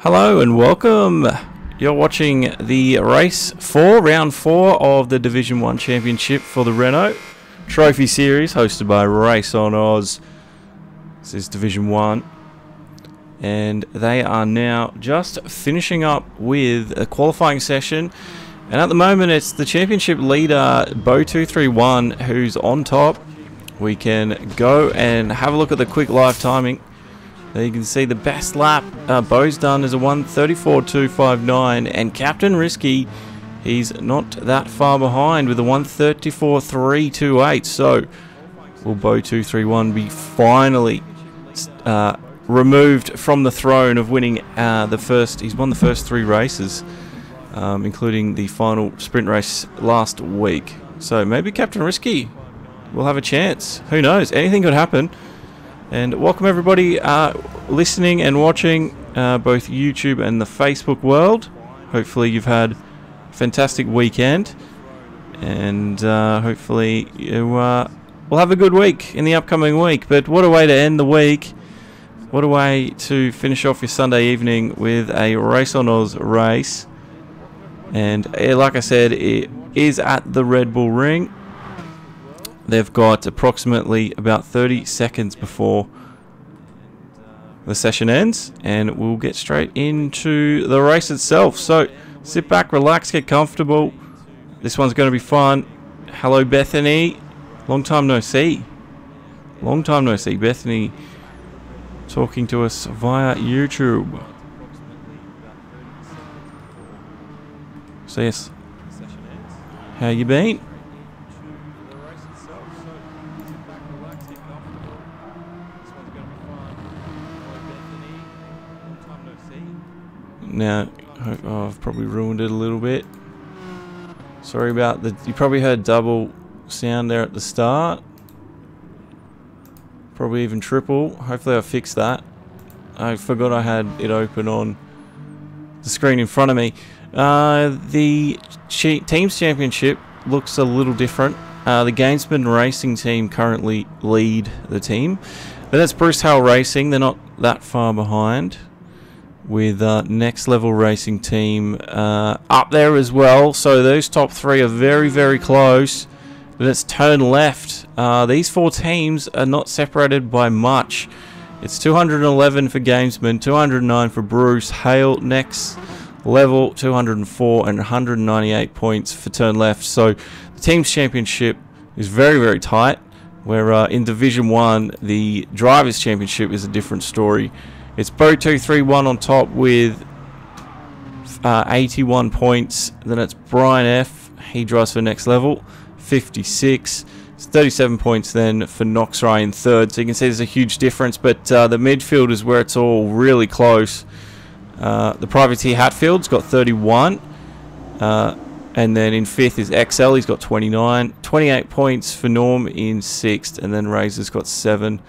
Hello and welcome. You're watching the race 4, round 4 of the Division 1 Championship for the Renault Trophy Series, hosted by RaceOnOz. This is Division 1, and they are now just finishing up with a qualifying session. And at the moment, it's the championship leader, Bo231, who's on top. We can go and have a look at the quick live timing. There you can see the best lap Bo's done is a 1:34.259, and Captain Risky, he's not that far behind with a 1:34.328. So will Bo231 be finally removed from the throne of winning the first? He's won the first 3 races, including the final sprint race last week. So maybe Captain Risky will have a chance. Who knows? Anything could happen. And welcome everybody listening and watching both YouTube and the Facebook world. Hopefully you've had a fantastic weekend, and hopefully you will have a good week in the upcoming week. But what a way to end the week. What a way to finish off your Sunday evening with a RaceOnOz race. And like I said, it is at the Red Bull Ring. They've got approximately about 30 seconds before the session ends, and we'll get straight into the race itself. So sit back, relax, get comfortable. This one's going to be fun. Hello, Bethany. Long time no see. Long time no see. Bethany talking to us via YouTube. So yes, how you been? Now, I've probably ruined it a little bit. Sorry about the... You probably heard double sound there at the start. Probably even triple. Hopefully I fixed that. I forgot I had it open on the screen in front of me. The Teams Championship looks a little different. The Gamesman Racing team currently lead the team. But that's Bruce Hale Racing. They're not that far behind, with Next Level Racing team up there as well. So those top 3 are very, very close. But let's turn left. These 4 teams are not separated by much. It's 211 for Gamesman, 209 for Bruce Hale. Next Level 204 and 198 points for turn left. So the Teams Championship is very, very tight. Where in Division 1, the Drivers Championship is a different story. It's Bo231 on top with 81 points. Then it's Brian F. He drives for Next Level, 56. It's 37 points then for Noxrai in third. So you can see there's a huge difference. But the midfield is where it's all really close. The Privateer Hatfield's got 31. And then in 5th is XL. He's got 29. 28 points for Norm in 6th. And then Razor's got 7.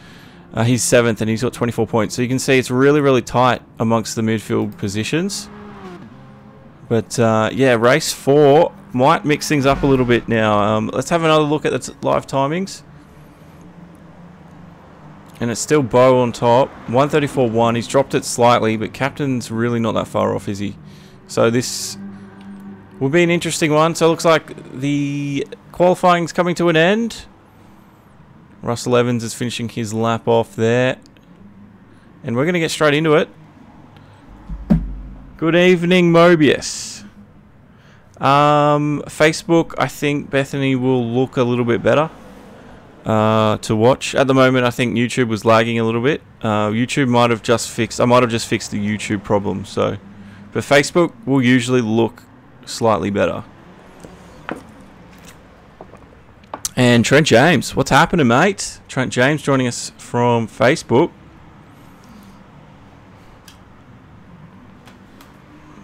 He's 7th and he's got 24 points. So you can see it's really, really tight amongst the midfield positions. But yeah, race 4 might mix things up a little bit now. Let's have another look at the live timings. And it's still Bo on top. 1:34.1. He's dropped it slightly, but Captain's really not that far off, is he? So this will be an interesting one. So it looks like the qualifying's coming to an end. Russell Evans is finishing his lap off there. And we're going to get straight into it. Good evening, Mobius. Facebook, I think Bethany will look a little bit better to watch. At the moment, I think YouTube was lagging a little bit. YouTube might have just fixed... I might have just fixed the YouTube problem. So, but Facebook will usually look slightly better. And Trent James, what's happening, mate? Trent James joining us from Facebook.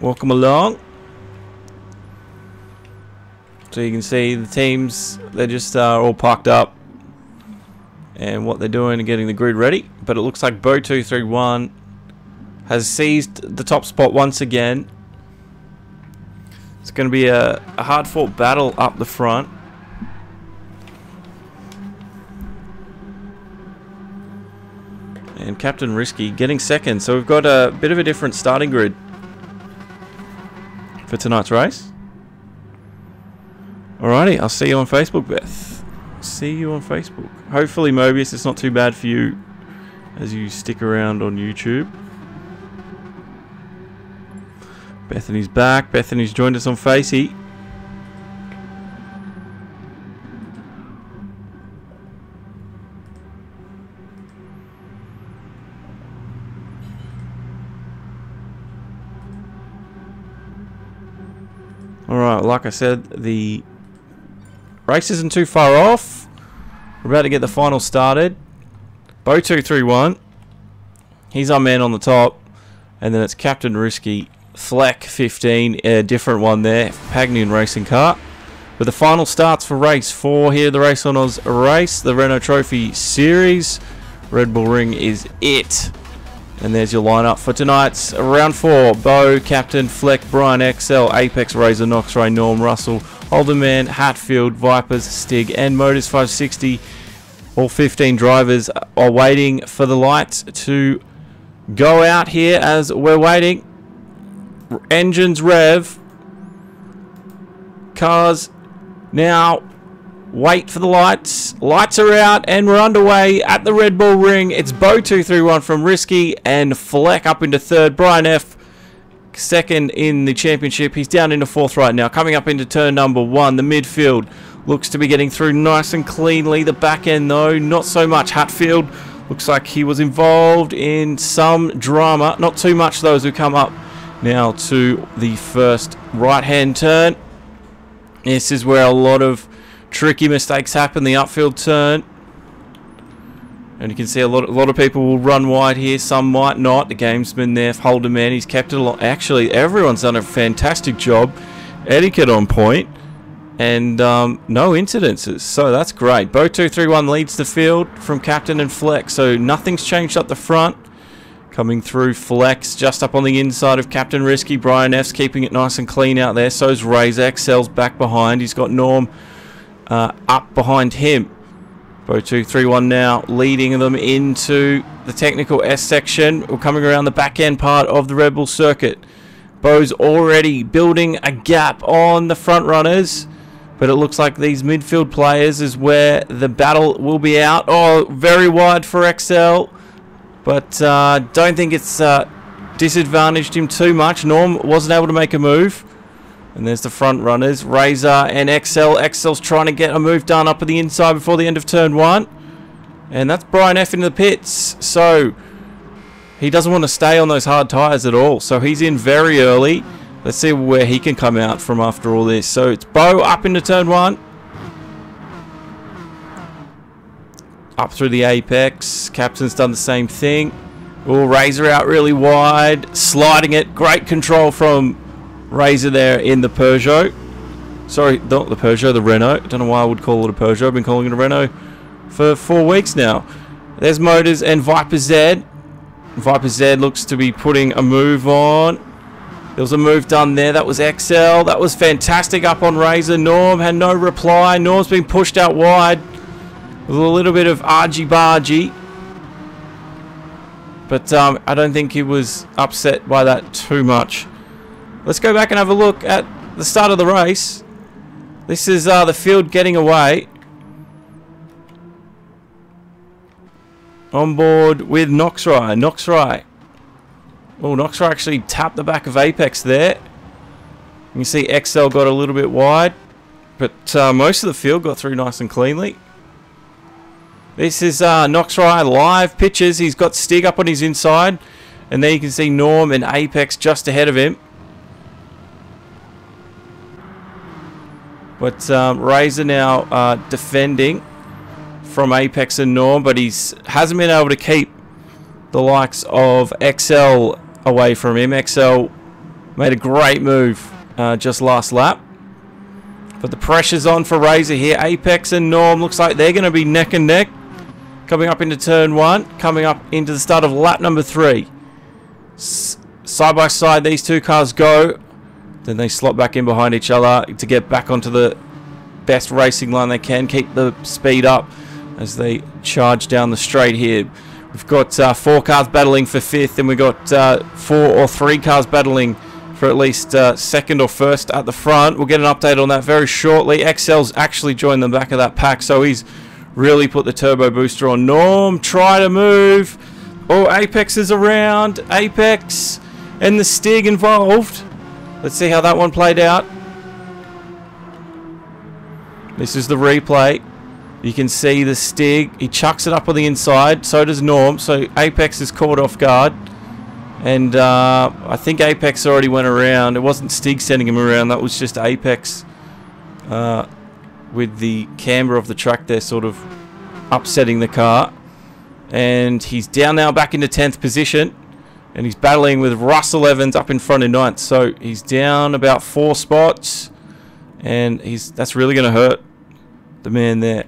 Welcome along. So you can see the teams, they're just all parked up. And what they're doing is getting the grid ready. But it looks like Bo231 has seized the top spot once again. It's going to be a hard-fought battle up the front. and Captain Risky getting second. So we've got a bit of a different starting grid for tonight's race. Alrighty, I'll see you on Facebook, Beth. See you on Facebook. Hopefully, Mobius, it's not too bad for you as you stick around on YouTube. Bethany's back. Bethany's joined us on Facey. Alright, like I said, the race isn't too far off. We're about to get the final started. Bo 231. He's our man on the top. And then it's Captain Risky. Fleck 15. A different one there. Pagnian Racing Car. But the final starts for race 4 here. The RaceOnOz race. The Renault Trophy Series. Red Bull Ring is it. And there's your lineup for tonight's round 4. Bo, Captain, Fleck, Brian, XL, Apex, Razor, Noxrai, Norm, Russell, Alderman, Hatfield, Vipers, Stig, and Motors 560. All 15 drivers are waiting for the lights to go out here as we're waiting. Engines rev. Cars now wait for the lights. Lights are out and we're underway at the Red Bull Ring. It's Bo 231 from Risky and Fleck up into third. Brian F second in the championship. He's down into fourth right now. Coming up into turn number 1. The midfield looks to be getting through nice and cleanly. The back end though, not so much. Hatfield looks like he was involved in some drama. Not too much though as we come up now to the first right hand turn. This is where a lot of tricky mistakes happen, the upfield turn. And you can see a lot of people will run wide here, some might not. The gamesman there, Holderman, he's kept it along. Actually, everyone's done a fantastic job. Etiquette on point. And no incidences, so that's great. Bo 231 leads the field from Captain and Fleck, so nothing's changed up the front. Coming through Flex, just up on the inside of Captain Risky. Brian F's keeping it nice and clean out there. So's Razor. XL's back behind. He's got Norm up behind him. Bo 231 now leading them into the technical S section. We're coming around the back end part of the Red Bull circuit. Bo's already building a gap on the front runners, but it looks like these midfield players is where the battle will be out. Oh, very wide for XL, but don't think it's disadvantaged him too much. Norm wasn't able to make a move. And there's the front runners, Razor and XL. XL's trying to get a move done up at the inside before the end of turn 1. And that's Brian F into the pits. So he doesn't want to stay on those hard tyres at all. So he's in very early. Let's see where he can come out from after all this. So it's Bo up into turn 1. Up through the apex. Captain's done the same thing. Oh, Razor out really wide. Sliding it. Great control from Razor there in the Peugeot. Sorry, not the Peugeot, the Renault. Don't know why I would call it a Peugeot. I've been calling it a Renault for 4 weeks now. There's Motors and Viper Z. Viper Z looks to be putting a move on. There was a move done there. That was XL. That was fantastic up on Razor. Norm had no reply. Norm's been pushed out wide with a little bit of argy-bargy. But I don't think he was upset by that too much. Let's go back and have a look at the start of the race. This is the field getting away. On board with Noxrai. Noxrai. Oh, Noxrai actually tapped the back of Apex there. You can see XL got a little bit wide. But most of the field got through nice and cleanly. This is Noxrai live pictures. He's got Stig up on his inside. And there you can see Norm and Apex just ahead of him. But Razor now defending from Apex and Norm, but hasn't been able to keep the likes of XL away from him. XL made a great move just last lap. But the pressure's on for Razor here. Apex and Norm looks like they're going to be neck and neck. Coming up into turn 1, coming up into the start of lap number 3. Side by side these two cars go. Then they slot back in behind each other to get back onto the best racing line they can. Keep the speed up as they charge down the straight here. We've got 4 cars battling for 5th, and we've got 4 or 3 cars battling for at least 2nd or 1st at the front. We'll get an update on that very shortly. XL's actually joined the back of that pack, so he's really put the turbo booster on. Norm, try to move. Oh, Apex is around. Apex and the Stig involved. Let's see how that one played out. This is the replay. You can see the Stig. He chucks it up on the inside. So does Norm. So Apex is caught off guard. And I think Apex already went around. It wasn't Stig sending him around. That was just Apex with the camber of the track there sort of upsetting the car. And he's down now back into 10th position. And he's battling with Russell Evans up in front in 9th. So he's down about 4 spots. And that's really going to hurt the man there.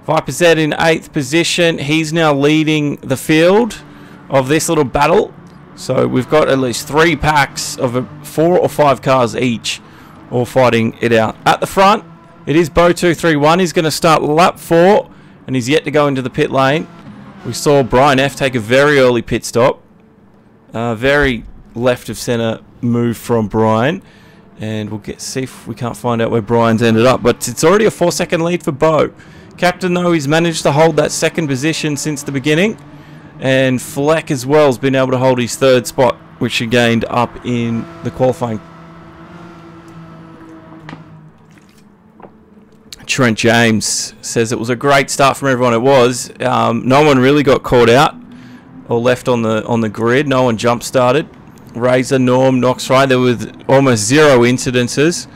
Viper Z in 8th position. He's now leading the field of this little battle. So we've got at least 3 packs of 4 or 5 cars each, all fighting it out. At the front, it is Bo231. He's going to start lap 4, and he's yet to go into the pit lane. We saw Brian F take a very early pit stop. Very left of centre move from Brian. And we'll see if we can't find out where Brian's ended up. But it's already a 4-second lead for Bo. Captain, though, he's managed to hold that 2nd position since the beginning. And Fleck as well has been able to hold his 3rd spot, which he gained up in the qualifying. Trent James says it was a great start from everyone. It was. No one really got caught out or left on the grid. No one jump started. Razor, Norm, Noxrai, there was almost 0 incidences.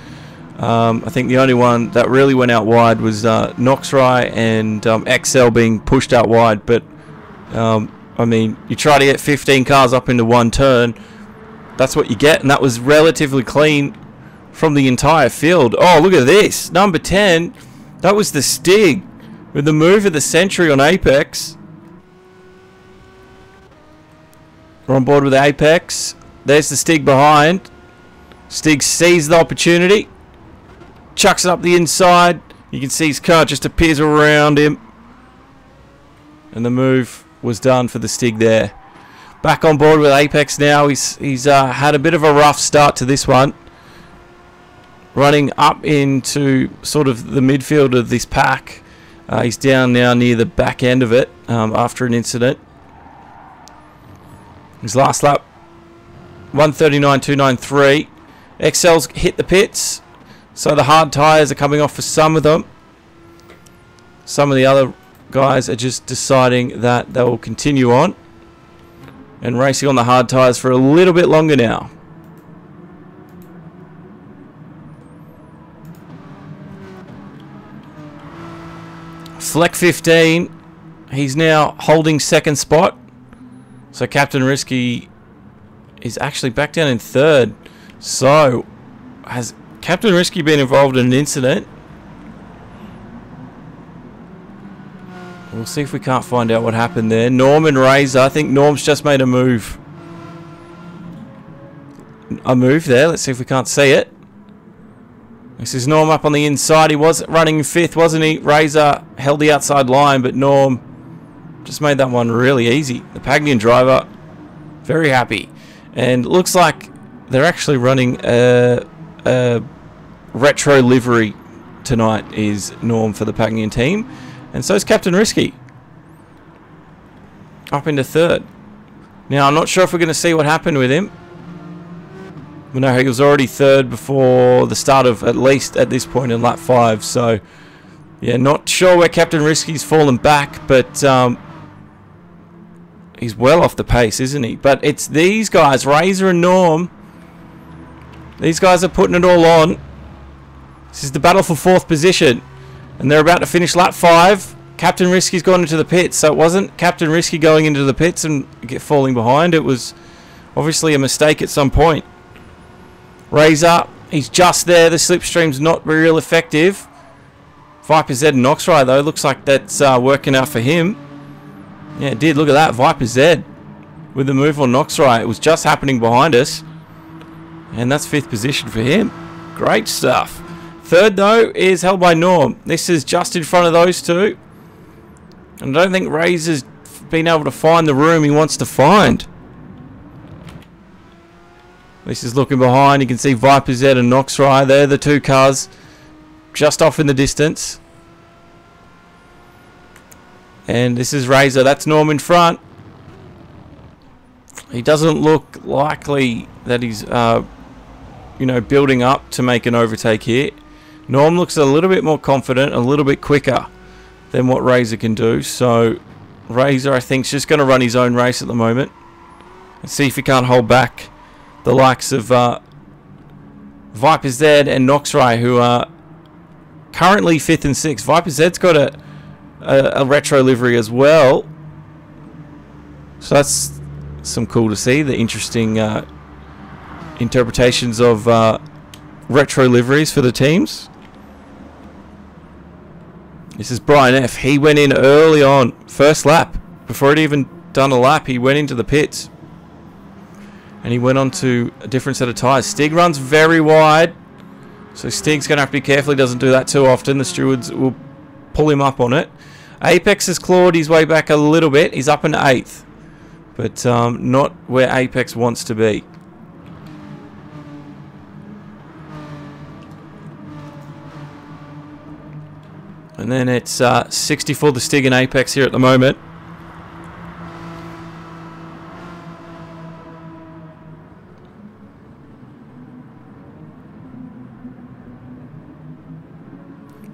I think the only one that really went out wide was Noxrai and XL being pushed out wide. But I mean, you try to get 15 cars up into one turn, that's what you get, and that was relatively clean from the entire field. Oh, look at this. Number 10, that was the Stig with the move of the century on Apex. We're on board with Apex. There's the Stig behind. Stig sees the opportunity, chucks it up the inside. You can see his car just appears around him, and the move was done for the Stig there. Back on board with Apex now. He's had a bit of a rough start to this one, running up into sort of the midfield of this pack. He's down now near the back end of it after an incident. His last lap, 1:39.293. XL's hit the pits, so the hard tyres are coming off for some of them. Some of the other guys are just deciding that they will continue on and racing on the hard tyres for a little bit longer now. Fleck 15, he's now holding 2nd spot. So Captain Risky is actually back down in 3rd. So has Captain Risky been involved in an incident? We'll see if we can't find out what happened there. Norm and Razor, I think Norm's just made a move. A move there. Let's see if we can't see it. This is Norm up on the inside. He was running 5th, wasn't he? Razor held the outside line, but Norm just made that one really easy. The Pagnian driver, very happy. And it looks like they're actually running a retro livery tonight, is Norm for the Pagnian team. And so is Captain Risky. Up into 3rd. Now, I'm not sure if we're going to see what happened with him. We know he was already 3rd before the start of, at least at this point in lap 5. So, yeah, not sure where Captain Risky's fallen back, but he's well off the pace, isn't he? But it's these guys, Razor and Norm. These guys are putting it all on. This is the battle for 4th position. And they're about to finish lap 5. Captain Risky's gone into the pits. So it wasn't Captain Risky going into the pits and falling behind. It was obviously a mistake at some point. Razor, he's just there. The slipstream's not real effective. Viper Z and Noxrai, though, looks like that's working out for him. Yeah, it did. Look at that. Viper Z with the move on Noxrai. It was just happening behind us. And that's 5th position for him. Great stuff. 3rd, though, is held by Norm. This is just in front of those two. And I don't think Razor's been able to find the room he wants to find. This is looking behind. You can see Viper Z and Noxrai. They're the two cars just off in the distance. And this is Razor. That's Norm in front. He doesn't look likely that he's, you know, building up to make an overtake here. Norm looks a little bit more confident, a little bit quicker than what Razor can do. So Razor, I think, is just going to run his own race at the moment and see if he can't hold back the likes of Viper Z and Noxrai, who are currently 5th and 6th. Viper Z's got a retro livery as well. So that's some cool to see. The interesting interpretations of retro liveries for the teams. This is Brian F. He went in early on, first lap. Before he'd even done a lap, he went into the pits. And he went on to a different set of tyres. Stig runs very wide. So Stig's going to have to be careful he doesn't do that too often. The stewards will pull him up on it. Apex has clawed his way back a little bit. He's up in 8th. But not where Apex wants to be. And then it's 60 for the Stig and Apex here at the moment.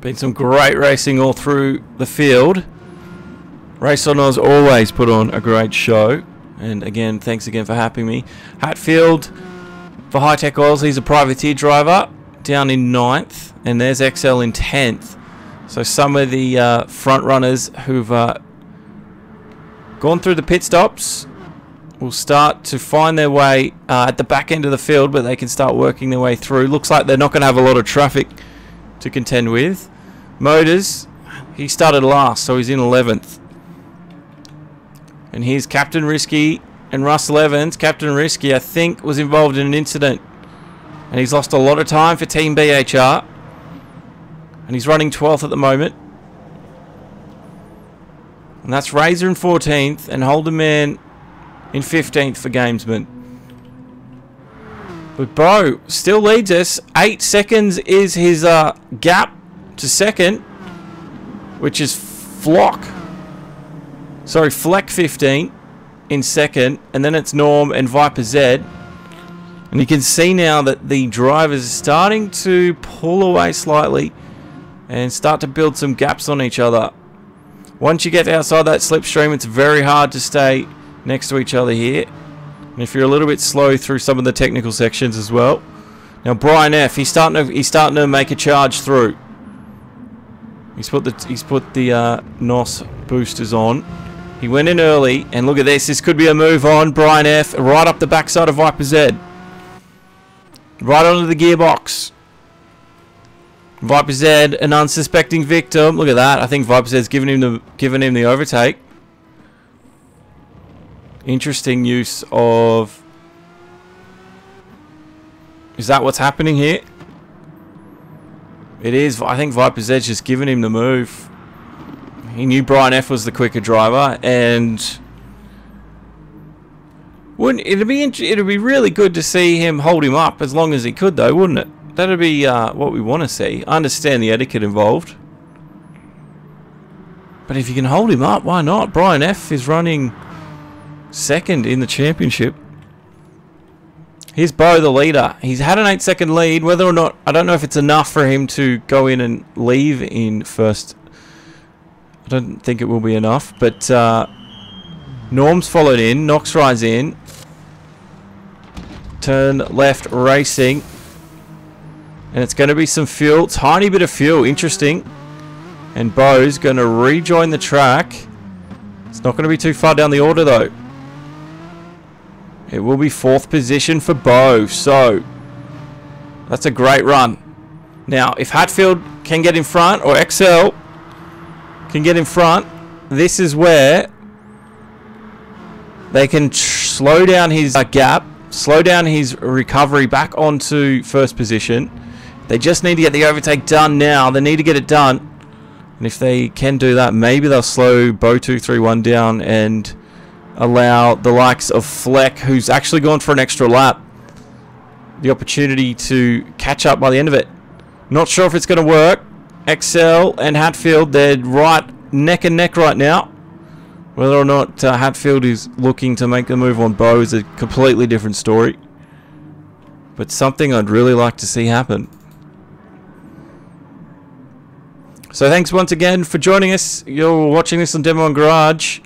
Been some great racing all through the field. RaceOnOz always put on a great show. And again, thanks again for having me. Hatfield for High Tech Oils. He's a privateer driver down in 9th. And there's XL in 10th. So some of the front runners who've gone through the pit stops will start to find their way at the back end of the field, but they can start working their way through. Looks like they're not going to have a lot of traffic to contend with. Motors, he started last, so he's in 11th. And here's Captain Risky and Russell Evans. Captain Risky, I think, was involved in an incident, and he's lost a lot of time for Team BHR. And he's running 12th at the moment. And that's Razor in 14th and Holderman in 15th for Gamesman. But Bo still leads us. 8 seconds is his gap to second, which is Fleck 15 in second. And then it's Norm and Viper Z. And you can see now that the drivers are starting to pull away slightly and start to build some gaps on each other. Once you get outside that slipstream, it's very hard to stay next to each other here. And if you're a little bit slow through some of the technical sections as well. Now Brian F, he's starting to make a charge through. He's put the NOS boosters on. He went in early, and look at this. This could be a move on. Brian F right up the backside of Viper Z, right onto the gearbox. Viper Z, an unsuspecting victim. Look at that. I think Viper Z's given him the overtake. Interesting use of. Is that what's happening here? It is. I think Viper Z's just given him the move. He knew Brian F was the quicker driver, and it'd be really good to see him hold him up as long as he could, though, wouldn't it? That'd be what we want to see. I understand the etiquette involved, but if you can hold him up, why not? Brian F is running second in the championship. Here's Bo, the leader. He's had an 8-second lead. Whether or not, I don't know if it's enough for him to go in and leave in first. I don't think it will be enough, but Norm's followed in. Noxrai's in. Turn left, racing. And it's going to be some fuel. Tiny bit of fuel. Interesting. And Bo's going to rejoin the track. It's not going to be too far down the order, though. It will be 4th position for Bo. So, that's a great run. Now, if Hatfield can get in front, or XL can get in front, this is where they can slow down his gap, slow down his recovery back onto first position. They just need to get the overtake done now. They need to get it done. And if they can do that, maybe they'll slow Bo 231 down and allow the likes of Fleck, who's actually gone for an extra lap, the opportunity to catch up by the end of it. Not sure if it's going to work. Excel and Hatfield, they're right neck and neck right now. Whether or not Hatfield is looking to make the move on Bo is a completely different story. But something I'd really like to see happen. So thanks once again for joining us. You're watching this on Demo and Garage.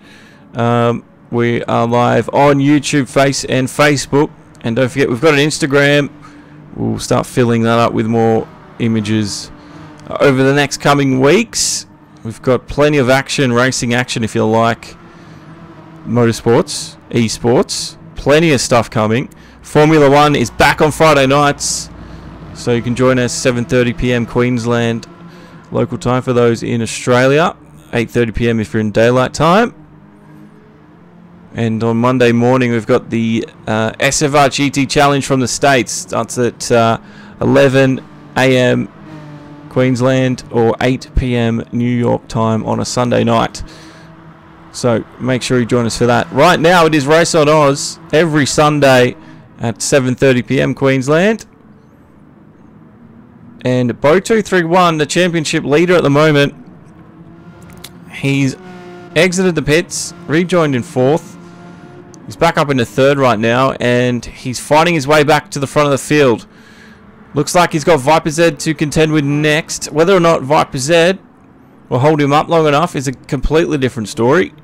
We are live on YouTube, Face and Facebook. And don't forget, we've got an Instagram. We'll start filling that up with more images over the next coming weeks. We've got plenty of action, racing action if you like. Motorsports, esports, plenty of stuff coming. Formula 1 is back on Friday nights. So you can join us 7:30 PM Queensland local time for those in Australia. 8:30 PM if you're in daylight time. And on Monday morning, we've got the SFR GT Challenge from the States. Starts at 11 AM Queensland or 8 PM New York time on a Sunday night. So make sure you join us for that. Right now, it is Race on Oz every Sunday at 7:30 PM Queensland. And Bo 231, the championship leader at the moment, he's exited the pits, rejoined in 4th. He's back up into 3rd right now, and he's fighting his way back to the front of the field. Looks like he's got Viper Z to contend with next. Whether or not Viper Z will hold him up long enough is a completely different story.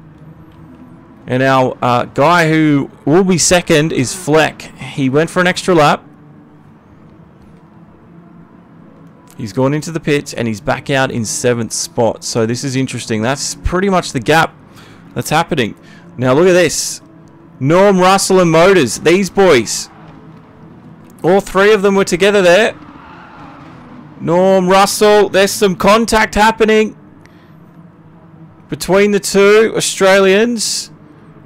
And our guy who will be second is Fleck. He went for an extra lap. He's gone into the pits and he's back out in 7th spot. So this is interesting. That's pretty much the gap that's happening. Now look at this. Norm, Russell and Motors. These boys. All 3 of them were together there. Norm, Russell. There's some contact happening between the 2 Australians.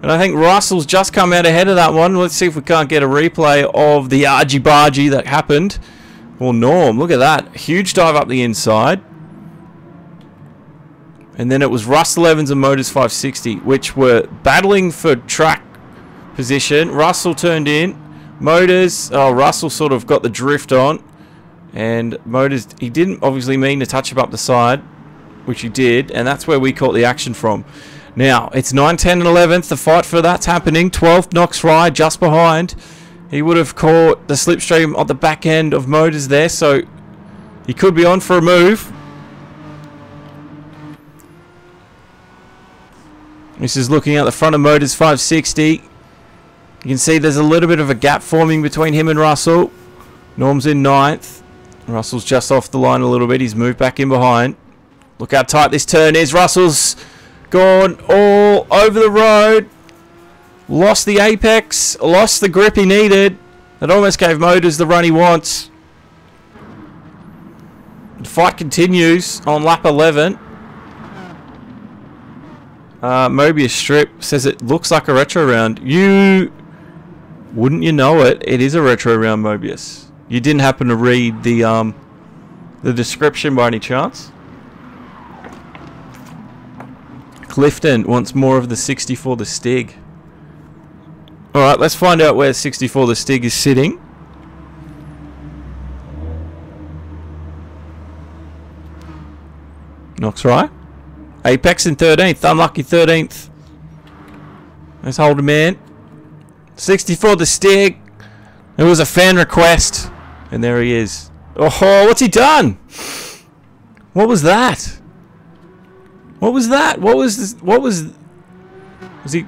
And I think Russell's just come out ahead of that one. Let's see if we can't get a replay of the argy-bargy that happened. Well, Norm, look at that. Huge dive up the inside. And then it was Russell Evans and Motors 560, which were battling for track position. Russell turned in. Motors, Russell sort of got the drift on. And Motors, he didn't obviously mean to touch him up the side, which he did. And that's where we caught the action from. Now, it's 9, 10 and 11th. The fight for that's happening. 12th, Noxrai just behind. He would have caught the slipstream at the back end of Motors there, so he could be on for a move. This is looking at the front of Motors 560. You can see there's a little bit of a gap forming between him and Russell. Norm's in 9th. Russell's just off the line a little bit. He's moved back in behind. Look how tight this turn is. Russell's gone all over the road. Lost the apex, lost the grip he needed. It almost gave Motors the run he wants. The fight continues on lap 11. Mobius Strip says it looks like a retro round. Wouldn't you know it? It is a retro round, Mobius. You didn't happen to read the description by any chance? Clifton wants more of the 64 the Stig. Alright, let's find out where 64 the Stig is sitting. Noxrai. Apex in 13th. Unlucky 13th. Let's hold a man. 64 the Stig. It was a fan request. And there he is. Oh, what's he done? What was that? What was that? What was this? What was he...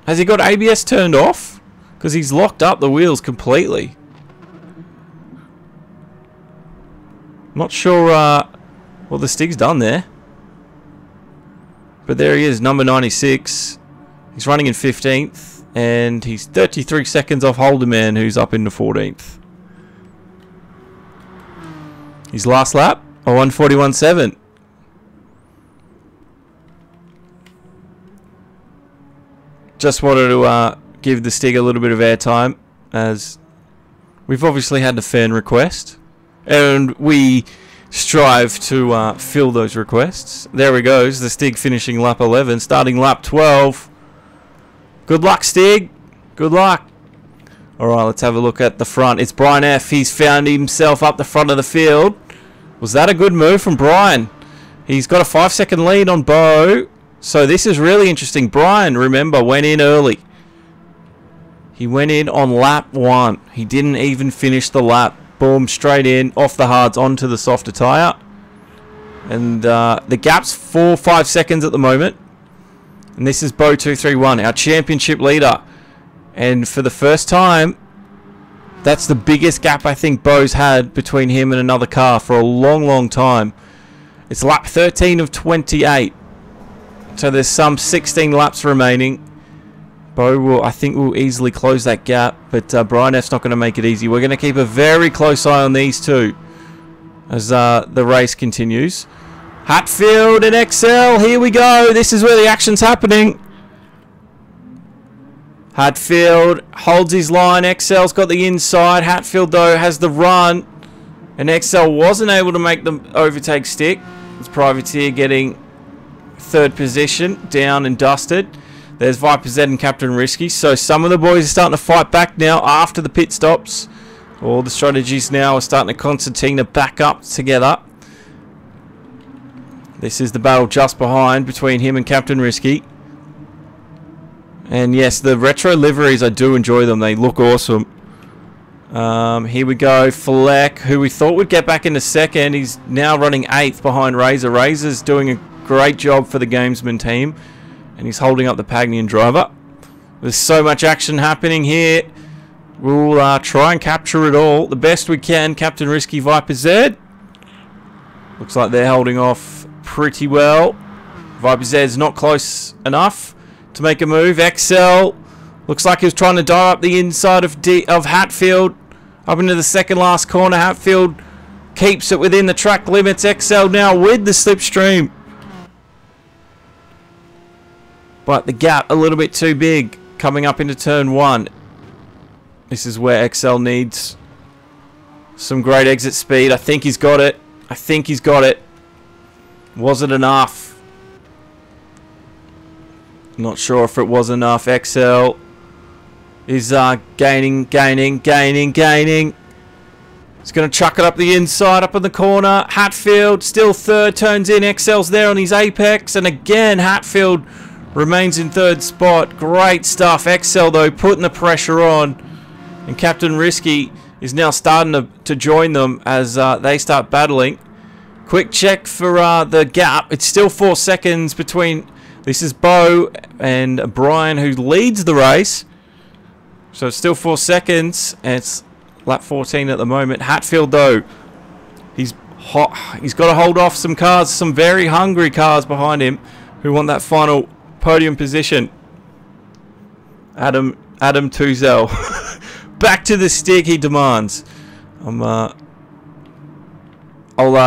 Has he got ABS turned off? Because he's locked up the wheels completely. Not sure what the Stig's done there. But there he is, number 96. He's running in 15th. And he's 33 seconds off Holderman, who's up into 14th. His last lap, a 1:41.7. Just wanted to give the Stig a little bit of airtime, as we've obviously had a fan request, and we strive to fill those requests. There he goes, the Stig finishing lap 11, starting lap 12. Good luck, Stig. Good luck. Alright, let's have a look at the front. It's Brian F. He's found himself up the front of the field. Was that a good move from Brian? He's got a 5-second lead on Bo. So this is really interesting. Brian, remember, went in early. He went in on lap 1. He didn't even finish the lap. Boom, straight in, off the hards, onto the softer tyre. And the gap's 4-5 seconds at the moment. And this is Bo 231, our championship leader. And for the first time, that's the biggest gap I think Bo's had between him and another car for a long, long time. It's lap 13 of 28. So there's some 16 laps remaining. Bo will, I think, will easily close that gap, but Brian F's not going to make it easy. We're going to keep a very close eye on these two as the race continues. Hatfield and XL, here we go. This is where the action's happening. Hatfield holds his line. XL's got the inside. Hatfield, though, has the run, and XL wasn't able to make the overtake stick. It's Privateer getting third position, down and dusted. There's Viper Z and Captain Risky. So some of the boys are starting to fight back now after the pit stops. All the strategies now are starting to concertina back up together. This is the battle just behind between him and Captain Risky. And yes, the retro liveries, I do enjoy them. They look awesome. Here we go. Fleck, who we thought would get back into second. He's now running 8th behind Razor. Razor's doing a great job for the Gamesman team. And he's holding up the Pagnian driver. There's so much action happening here. We'll try and capture it all the best we can. Captain Risky, Viper Z. Looks like they're holding off pretty well. Viper Z's not close enough to make a move. XL looks like he was trying to dive up the inside of Hatfield. Up into the second last corner. Hatfield keeps it within the track limits. XL now with the slipstream. But the gap a little bit too big coming up into turn 1. This is where XL needs some great exit speed. I think he's got it. I think he's got it. Was it enough? Not sure if it was enough. XL is gaining. He's going to chuck it up the inside, up in the corner. Hatfield still third, turns in. XL's there on his apex. And again, Hatfield remains in third spot. Great stuff. XL, though, putting the pressure on. And Captain Risky is now starting to join them as they start battling. Quick check for the gap. It's still 4 seconds between... This is Bo and Brian, who leads the race. So it's still 4 seconds. And it's lap 14 at the moment. Hatfield, though, he's hot. He's got to hold off some cars, some very hungry cars behind him who want that final podium position. Adam Tuzel. Back to the stick, he demands. I'll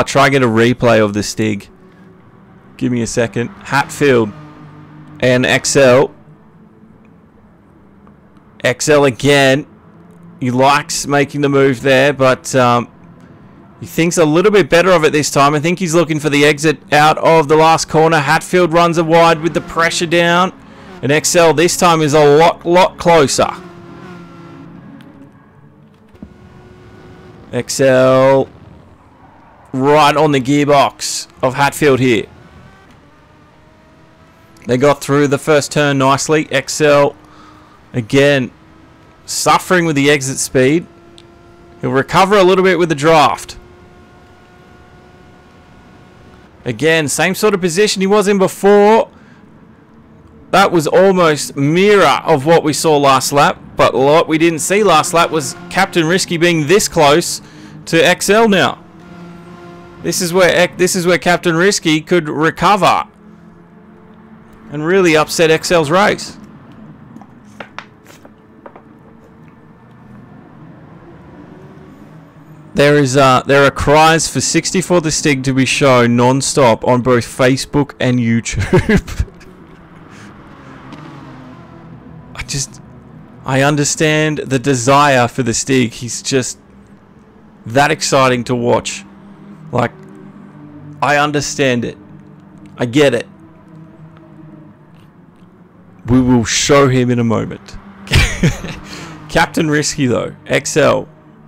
try and get a replay of the Stig. Give me a second. Hatfield and XL. XL again. He likes making the move there, but he thinks a little bit better of it this time. I think he's looking for the exit out of the last corner. Hatfield runs it wide with the pressure down. And XL this time is a lot closer. XL right on the gearbox of Hatfield here. They got through the first turn nicely. XL again suffering with the exit speed. He'll recover a little bit with the draft. Again, same sort of position he was in before. That was almost mirror of what we saw last lap. But what we didn't see last lap was Captain Risky being this close to XL now. This is where Captain Risky could recover and really upset XL's race. There are cries for 64 the Stig to be shown non-stop on both Facebook and YouTube. I understand the desire for the Stig. He's just that exciting to watch. Like, I understand it. I get it. We will show him in a moment. Captain Risky though, XL.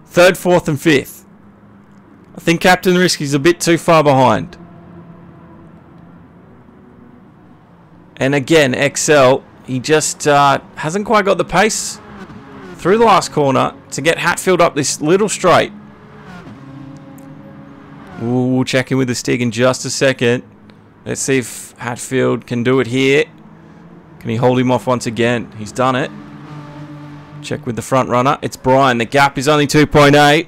3rd, 4th and 5th. I think Captain Risky's a bit too far behind. And again, XL, he just hasn't quite got the pace through the last corner to get Hatfield up this little straight. We'll check in with the Stig in just a second. Let's see if Hatfield can do it here. Can he hold him off once again? He's done it. Check with the front runner. It's Brian. The gap is only 2.8.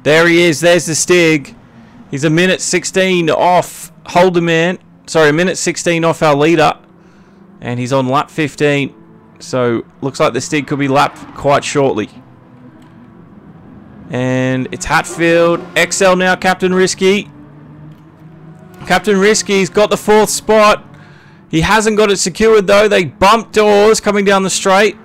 There he is. There's the Stig. He's a minute 16 off Holderman. Sorry, a minute 16 off our leader. And he's on lap 15. So, looks like the Stig could be lapped quite shortly. And it's Hatfield. XL now, Captain Risky. Captain Risky's got the 4th spot. He hasn't got it secured though. They bumped doors coming down the straight.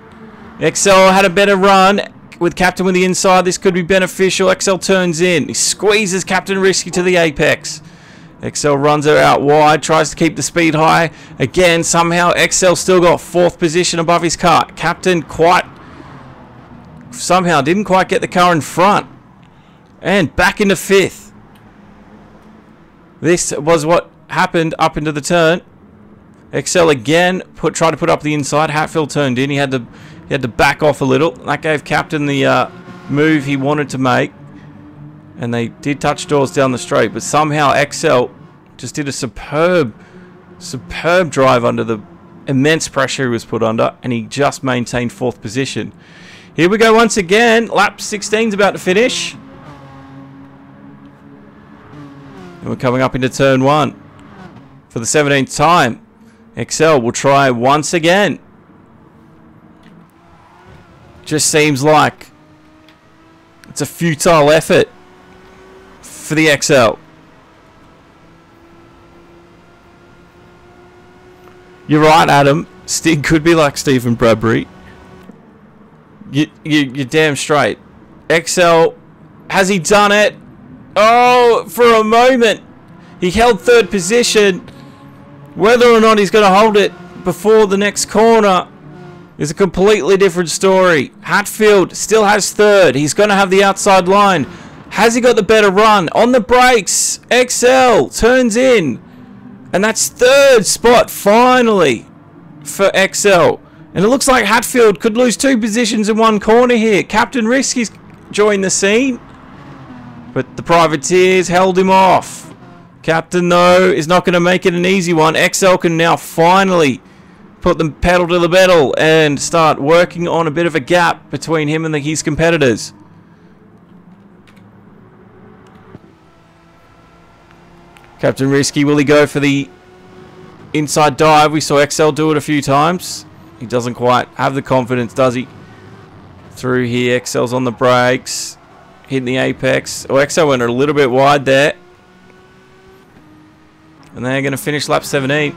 XL had a better run with Captain with the inside. This could be beneficial. XL turns in. He squeezes Captain Risky to the apex. XL runs her out wide. Tries to keep the speed high. Again, somehow XL still got 4th position above his car. Captain somehow didn't quite get the car in front. And back into 5th. This was what happened up into the turn. XL again tried to put up the inside. Hatfield turned in. He had to back off a little. That gave Captain the move he wanted to make. And they did touch doors down the straight. But somehow XL just did a superb drive under the immense pressure he was put under. And he just maintained 4th position. Here we go once again. Lap 16 is about to finish. And we're coming up into turn 1 for the 17th time. XL will try once again. Just seems like it's a futile effort for the XL. You're right, Adam. Stig could be like Stephen Bradbury. You're damn straight. XL, has he done it? Oh, for a moment. He held 3rd position. Whether or not he's going to hold it before the next corner is a completely different story. Hatfield still has 3rd. He's going to have the outside line. Has he got the better run? On the brakes, XL turns in. And that's 3rd spot finally for XL. And it looks like Hatfield could lose 2 positions in one corner here. Captain Risky's joined the scene. But the privateers held him off. Captain, though, is not going to make it an easy one. XL can now finally put the pedal to the metal and start working on a bit of a gap between him and his competitors. Captain Risky, will he go for the inside dive? We saw XL do it a few times. He doesn't quite have the confidence, does he? Through here, XL's on the brakes. Hitting the apex. Oh, XL went a little bit wide there. And they're going to finish lap 17.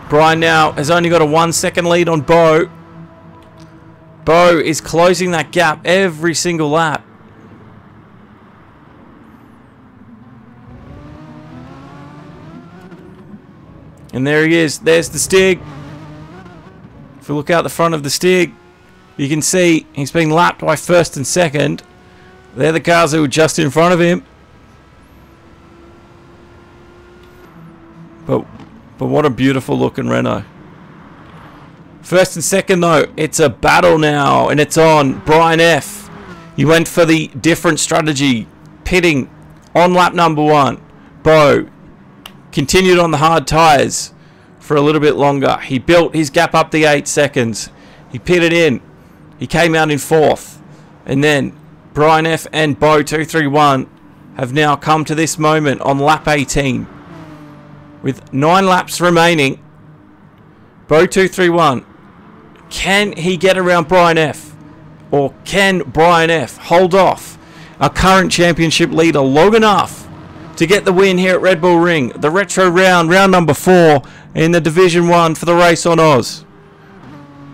Brian now has only got a 1 second lead on Bo. Bo is closing that gap every single lap. And there he is. There's the Stig. If we look out the front of the Stig, you can see he's being lapped by 1st and 2nd. They're the cars who were just in front of him. But what a beautiful looking Renault. 1st and 2nd though, it's a battle now, and it's on. Brian F. He went for the different strategy, pitting on lap number 1. Bo continued on the hard tyres for a little bit longer. He built his gap up the 8 seconds. He pitted in. He came out in 4th. And then Brian F and Bo 231 have now come to this moment on lap 18. With 9 laps remaining, Bo 231, can he get around Brian F? Or can Brian F hold off our current championship leader long enough to get the win here at Red Bull Ring? The retro round number 4 in the Division 1 for the RaceOnOz.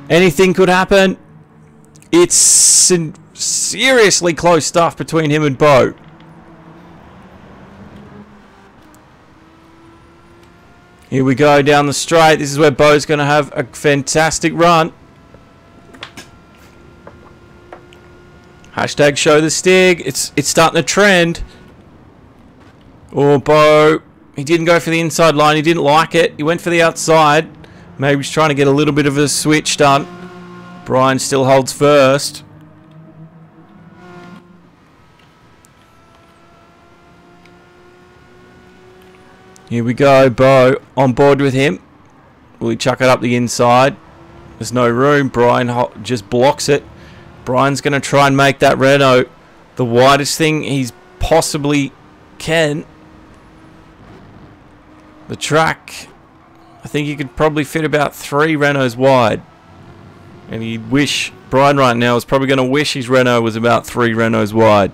Anything could happen. It's seriously close stuff between him and Bo. Here we go down the straight. This is where Beau's going to have a fantastic run. Hashtag show the Stig. It's starting to trend. Oh, Beau. He didn't go for the inside line. He didn't like it. He went for the outside. Maybe he's trying to get a little bit of a switch done. Brian still holds first. Here we go, Beau on board with him. Will he chuck it up the inside? There's no room. Brian just blocks it. Brian's going to try and make that Renault the widest thing he's possibly can. The track, I think he could probably fit about 3 Renaults wide. And he'd wish, Brian right now is probably going to wish his Renault was about 3 Renaults wide.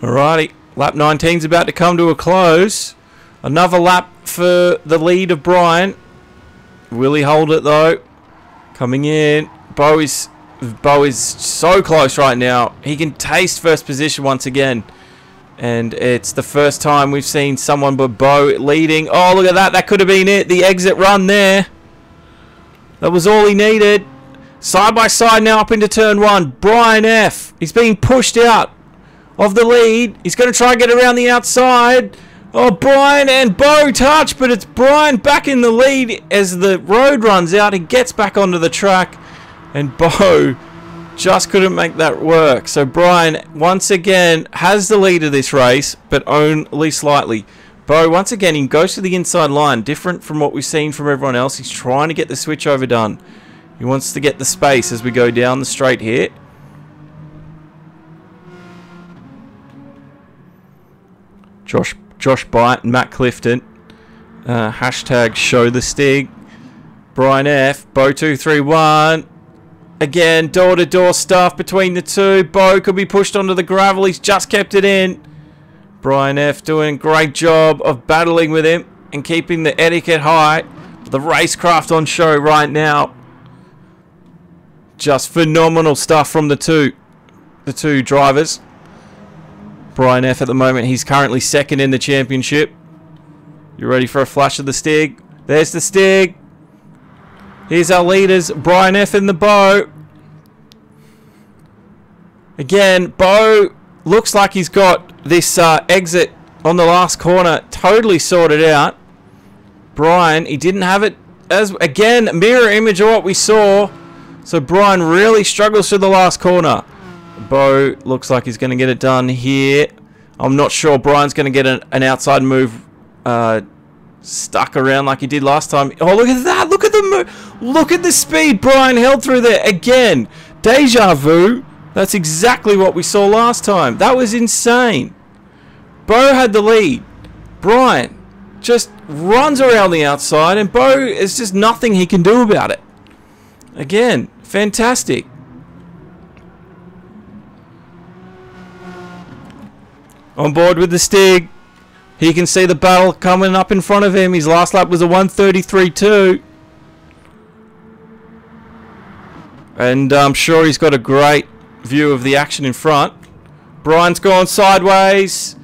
Alrighty. Lap 19's about to come to a close. Another lap for the lead of Brian. Will he hold it though? Coming in. Beau is so close right now. He can taste first position once again. And it's the first time we've seen someone but Beau leading. Oh, look at that. That could have been it. The exit run there. That was all he needed. Side by side now up into turn 1. Brian F. He's being pushed out of the lead. He's going to try and get around the outside. Oh, Brian and Beau touch, but it's Brian back in the lead as the road runs out. He gets back onto the track, and Beau just couldn't make that work. So Brian, once again, has the lead of this race, but only slightly. Beau, once again, he goes to the inside line. Different from what we've seen from everyone else. He's trying to get the switch over done. He wants to get the space as we go down the straight here. Josh Bite and Matt Clifton. Hashtag show the Stig. Brian F. Beau 231. Again, door-to-door stuff between the two. Beau could be pushed onto the gravel. He's just kept it in. Brian F. doing a great job of battling with him and keeping the etiquette high. The racecraft on show right now. Just phenomenal stuff from the two drivers. Brian F. at the moment, he's currently second in the championship. You ready for a flash of the Stig? There's the Stig. Here's our leaders, Brian F. and the Beau. Again, Beau looks like he's got this exit on the last corner totally sorted out. Brian, he didn't have it. As again, mirror image of what we saw. So Brian really struggles through the last corner. Beau looks like he's going to get it done here. I'm not sure Brian's going to get an outside move stuck around like he did last time. Oh, look at that. Look at the move. Look at the speed Brian held through there. Again, deja vu. That's exactly what we saw last time. That was insane. Beau had the lead. Brian just runs around the outside, and Beau, is just nothing he can do about it. Again, fantastic. On board with the Stig. He can see the battle coming up in front of him. His last lap was a 1:33.2. And I'm sure he's got a great view of the action in front. Brian's gone sideways.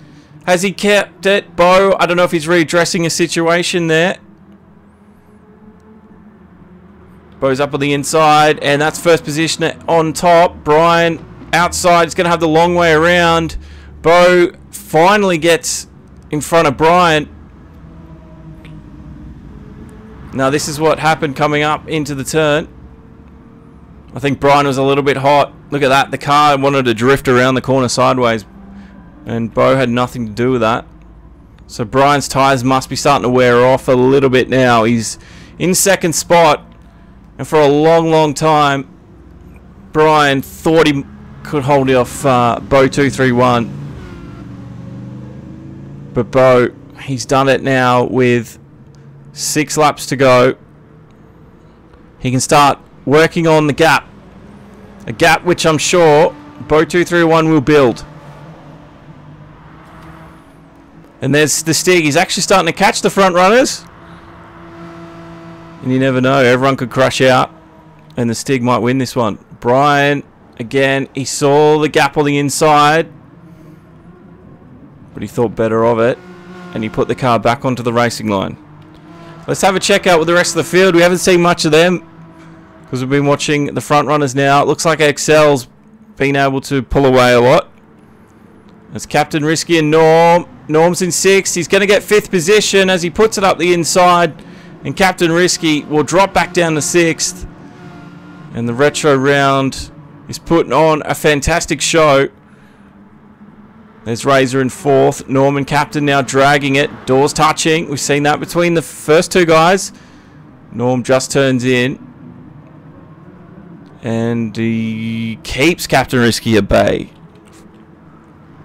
Has he kept it? Beau, I don't know if he's readdressing a situation there. Beau's up on the inside, and that's first position on top. Brian outside. He's going to have the long way around. Beau finally gets in front of Brian. Now this is what happened coming up into the turn. I think Brian was a little bit hot. Look at that. The car wanted to drift around the corner sideways, and Beau had nothing to do with that. So Brian's tyres must be starting to wear off a little bit now. He's in second spot, and for a long time Brian thought he could hold off Beau 231. But Beau, he's done it now with 6 laps to go. He can start working on the gap. A gap which I'm sure Beau 231 will build. And there's the Stig. He's actually starting to catch the front runners. And you never know. Everyone could crash out. And the Stig might win this one. Brian, again, he saw the gap on the inside. But he thought better of it. and he put the car back onto the racing line. Let's have a check out with the rest of the field. We haven't seen much of them because we've been watching the front runners now. It looks like Excel's been able to pull away a lot. It's Captain Risky and Norm. Norm's in 6th. He's going to get 5th position as he puts it up the inside. And Captain Risky will drop back down to 6th. And the retro round is putting on a fantastic show. There's Razor in 4th. Norm and Captain now dragging it. Doors touching. We've seen that between the first two guys. Norm just turns in. And he keeps Captain Risky at bay.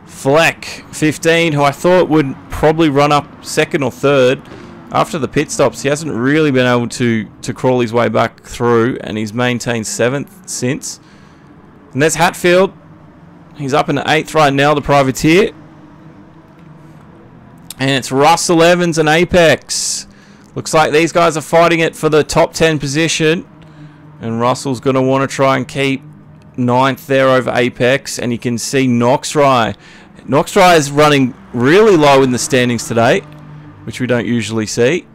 Fleck, 15, who I thought would probably run up 2nd or 3rd. After the pit stops, he hasn't really been able to crawl his way back through, and he's maintained 7th since. And there's Hatfield. He's up in the 8th right now, the privateer. And it's Russell Evans and Apex. Looks like these guys are fighting it for the top 10 position. And Russell's going to want to try and keep 9th there over Apex. And you can see Noxrai. Noxrai is running really low in the standings today, which we don't usually see.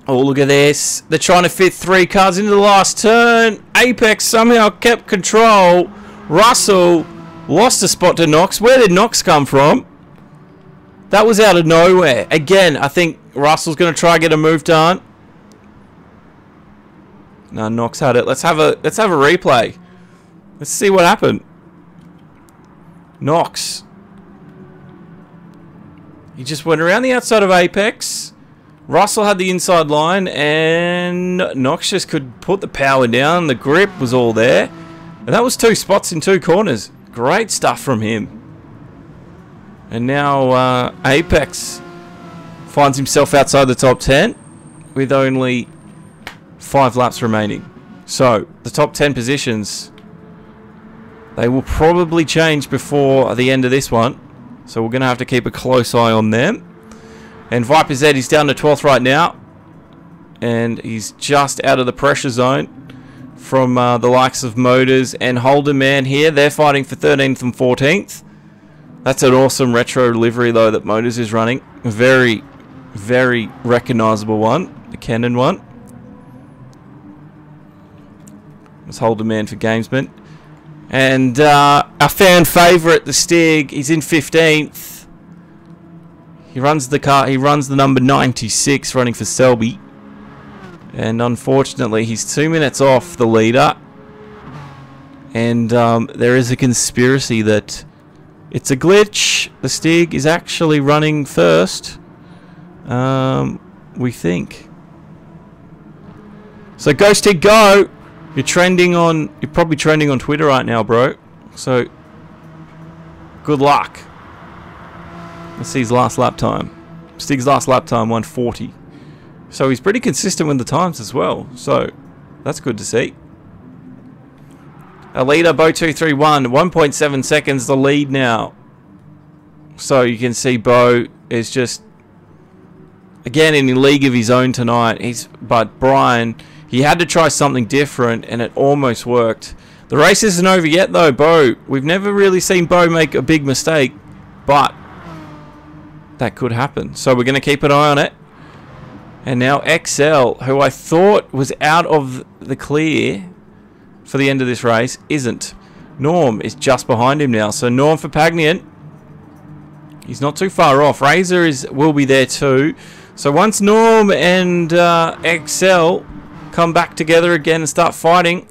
Oh, look at this. They're trying to fit 3 cars into the last turn. Apex somehow kept control. Russell lost a spot to Nox. Where did Nox come from? That was out of nowhere. Again, I think Russell's going to try and get a move done. No, Nox had it. Let's have a replay. Let's see what happened. Nox. He just went around the outside of Apex. Russell had the inside line, and Nox just could put the power down. The grip was all there. And that was 2 spots in 2 corners. Great stuff from him. And now Apex finds himself outside the top 10 with only 5 laps remaining. So, the top 10 positions, they will probably change before the end of this one. So, we're going to have to keep a close eye on them. And Viper Z is down to 12th right now. And he's just out of the pressure zone from the likes of Motors and Holden Man here. They're fighting for 13th and 14th. That's an awesome retro livery, though, that Motors is running. A very, very recognisable one. The Canon one. Let's hold a man for Gamesman. And our fan favourite, the Stig, he's in 15th. He runs the car. He runs the number 96, running for Selby. And unfortunately, he's 2 minutes off the leader. And there is a conspiracy that it's a glitch. The Stig is actually running first. We think. So go Stig, go! You're probably trending on Twitter right now, bro. So good luck. Let's see his last lap time. Stig's last lap time, 1:40. So he's pretty consistent with the times as well. So that's good to see. A leader, Bo231, 1.7 seconds the lead now. So you can see Bo is just, again, in a league of his own tonight. But Brian, he had to try something different, and it almost worked. The race isn't over yet, though, Bo. We've never really seen Bo make a big mistake, but that could happen. So we're going to keep an eye on it. And now XL, who I thought was out of the clear for the end of this race, isn't. Norm is just behind him now. So Norm for Pagnian. He's not too far off. Razor will be there too. So once Norm and XL come back together again and start fighting,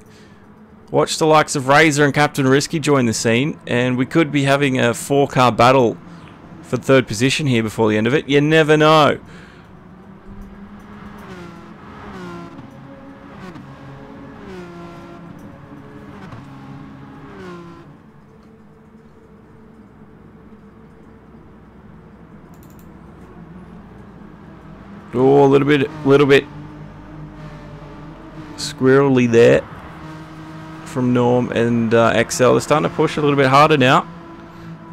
watch the likes of Razor and Captain Risky join the scene, and we could be having a 4-car battle for 3rd position here before the end of it. You never know. Oh, a little bit squirrely there from Norm and XL. They're starting to push a little bit harder now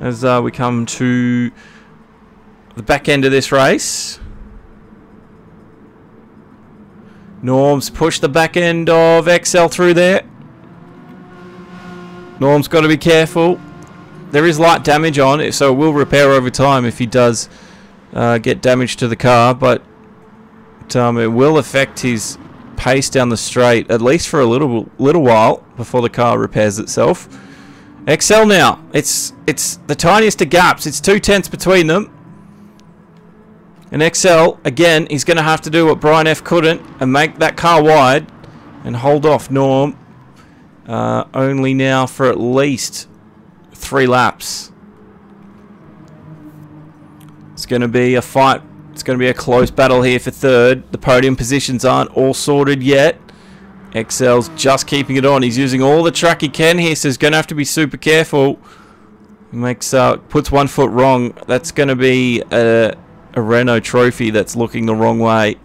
as we come to the back end of this race. Norm's pushed the back end of XL through there. Norm's got to be careful. There is light damage on it, so it will repair over time if he does get damage to the car, but it will affect his pace down the straight, at least for a little while, before the car repairs itself. XL now. It's the tiniest of gaps. It's 2/10 between them. And XL, again, he's going to have to do what Brian F couldn't and make that car wide and hold off Norm. Only now for at least 3 laps. It's going to be a fight. It's going to be a close battle here for third. The podium positions aren't all sorted yet. XL's just keeping it on. He's using all the track he can here, so he's going to have to be super careful. He makes puts one foot wrong. That's going to be a Renault Trophy that's looking the wrong way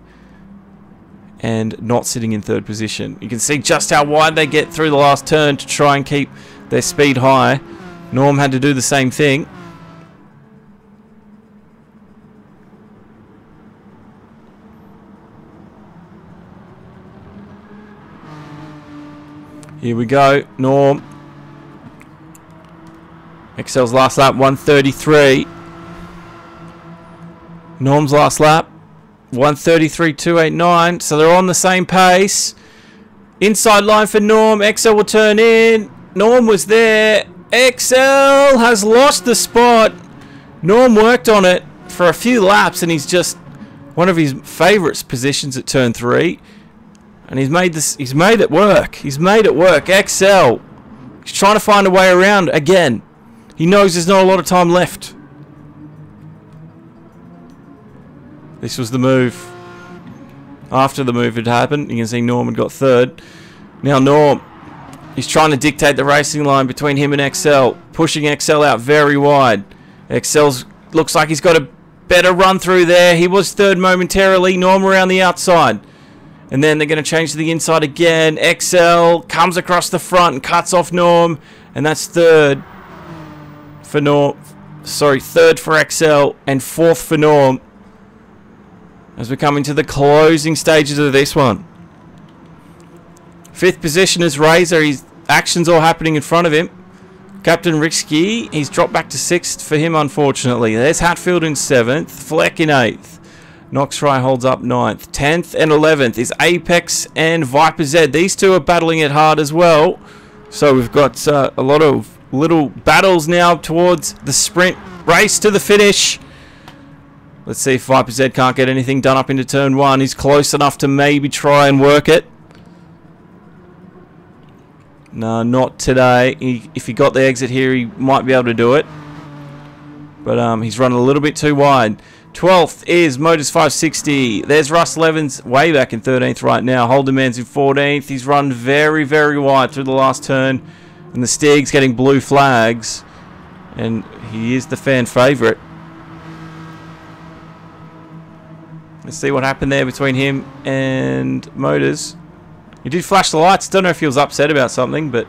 and not sitting in third position. You can see just how wide they get through the last turn to try and keep their speed high. Norm had to do the same thing. Here we go, Norm. XL's last lap, 1:33. Norm's last lap, 1:33.289. So they're on the same pace. Inside line for Norm. XL will turn in. Norm was there. XL has lost the spot. Norm worked on it for a few laps, and he's just one of his favourite positions at turn 3. And he's made this. He's made it work. He's made it work. XL. He's trying to find a way around again. He knows there's not a lot of time left. This was the move. After the move had happened, you can see Norm had got third. Now Norm, he's trying to dictate the racing line between him and XL, pushing XL out very wide. XL's looks like he's got a better run through there. He was third momentarily. Norm around the outside. And then they're going to change to the inside again. XL comes across the front and cuts off Norm. And that's third for Norm. Sorry, third for XL and fourth for Norm. As we're coming to the closing stages of this one. Fifth position is Razor. His action's all happening in front of him. Captain Risky, he's dropped back to 6th for him, unfortunately. There's Hatfield in 7th. Fleck in 8th. Noxrai holds up 9th. 10th and 11th is Apex and Viper Z. These two are battling it hard as well. So we've got a lot of little battles now towards the sprint race to the finish. Let's see if Viper Z can't get anything done up into turn 1. He's close enough to maybe try and work it. No, not today. If he got the exit here, he might be able to do it. But he's running a little bit too wide. 12th is Motors 560. There's Russell Evans way back in 13th right now. Holden Man's in 14th. He's run very, very wide through the last turn. And the Stig's getting blue flags. And he is the fan favourite. Let's see what happened there between him and Motors. He did flash the lights. Don't know if he was upset about something, but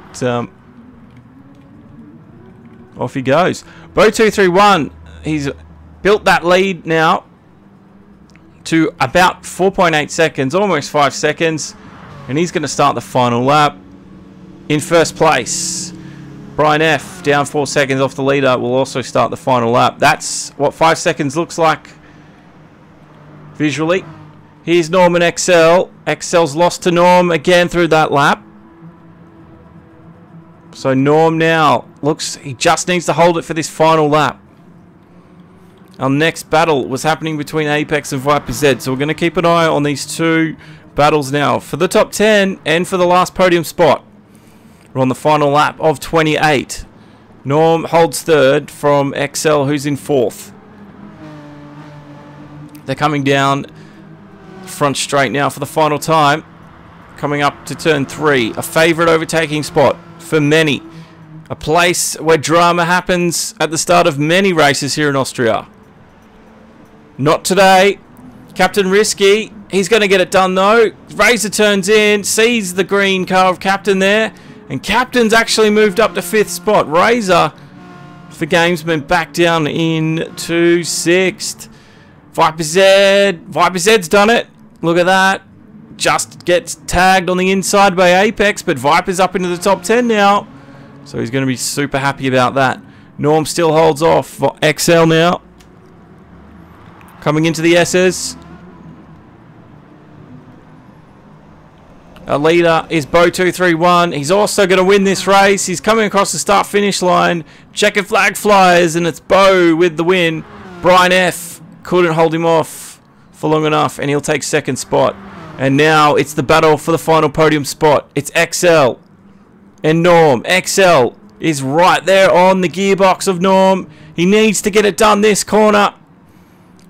off he goes. Bo231, he's built that lead now to about 4.8 seconds, almost 5 seconds, and he's going to start the final lap in first place. Brian F, down 4 seconds off the leader, will also start the final lap. That's what 5 seconds looks like visually. Here's Norm and XL. XL's lost to Norm again through that lap. So Norm now looks, he just needs to hold it for this final lap. Our next battle was happening between Apex and Viper Z, so we're going to keep an eye on these two battles now. For the top 10 and for the last podium spot, we're on the final lap of 28. Norm holds third from XL, who's in 4th. They're coming down front straight now for the final time. Coming up to turn 3. A favourite overtaking spot for many. A place where drama happens at the start of many races here in Austria. Not today. Captain Risky, he's going to get it done though. Razor turns in, sees the green car of Captain there. And Captain's actually moved up to 5th spot. Razor, for Gamesman, back down into 6th. Viper Z. Viper Z's done it. Look at that. Just gets tagged on the inside by Apex, but Viper's up into the top 10 now. So he's going to be super happy about that. Norm still holds off for XL now. Coming into the S's. Our leader is Bo231. He's also going to win this race. He's coming across the start-finish line. Checkered flag flies, and it's Bo with the win. Brian F. couldn't hold him off for long enough, and he'll take second spot. And now it's the battle for the final podium spot. It's XL and Norm. XL is right there on the gearbox of Norm. He needs to get it done this corner.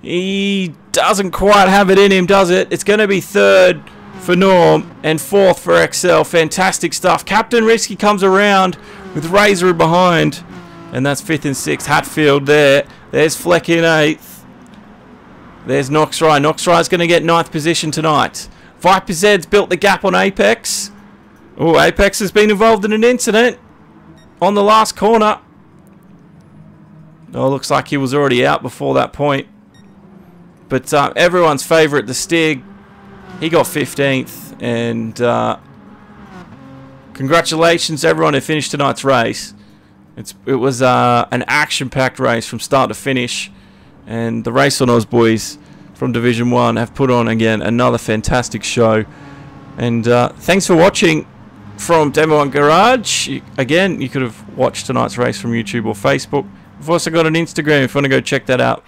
He doesn't quite have it in him, does it? It's going to be third for Norm and fourth for XL. Fantastic stuff. Captain Risky comes around with Razor behind, and that's fifth and sixth. Hatfield there. There's Fleck in eighth. There's Noxrai. Noxrai's going to get ninth position tonight. Viper Z's built the gap on Apex. Oh, Apex has been involved in an incident on the last corner. Oh, looks like he was already out before that point. But everyone's favourite, the Stig, he got 15th, and congratulations to everyone who finished tonight's race. It was an action-packed race from start to finish, and the RaceOnOz boys from Division 1 have put on, again, another fantastic show. And thanks for watching from Demo 1 Garage. Again, you could have watched tonight's race from YouTube or Facebook. We've also got an Instagram if you want to go check that out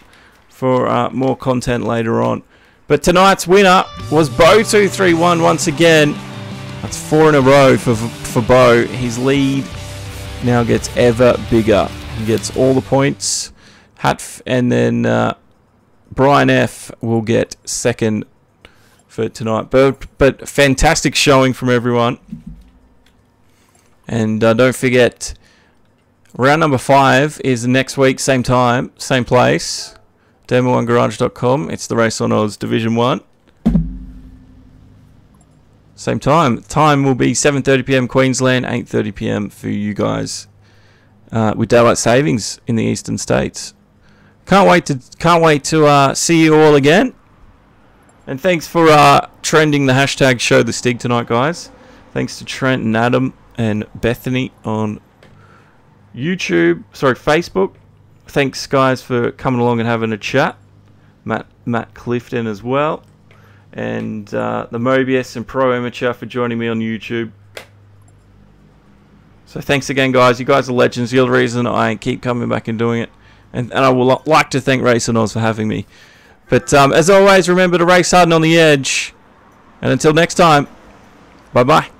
for more content later on. But tonight's winner was Bo231 once again. That's 4 in a row for Bo. His lead now gets ever bigger. He gets all the points. And then Brian F will get second for tonight. But fantastic showing from everyone. And don't forget, round number 5 is next week, same time, same place. Demo1garage.com. It's the RaceOnOz Division 1. Same time. Time will be 7:30 PM Queensland, 8:30 PM for you guys. With daylight savings in the eastern states. Can't wait to see you all again. And thanks for trending the hashtag Show the Stig tonight, guys. Thanks to Trent and Adam and Bethany on Facebook. Thanks, guys, for coming along and having a chat. Matt Clifton as well. And the Mobius and Pro Amateur for joining me on YouTube. So thanks again, guys. You guys are legends. You're the reason I keep coming back and doing it. And I would like to thank RaceOnOz for having me. But as always, remember to race hard and on the edge. And until next time, bye-bye.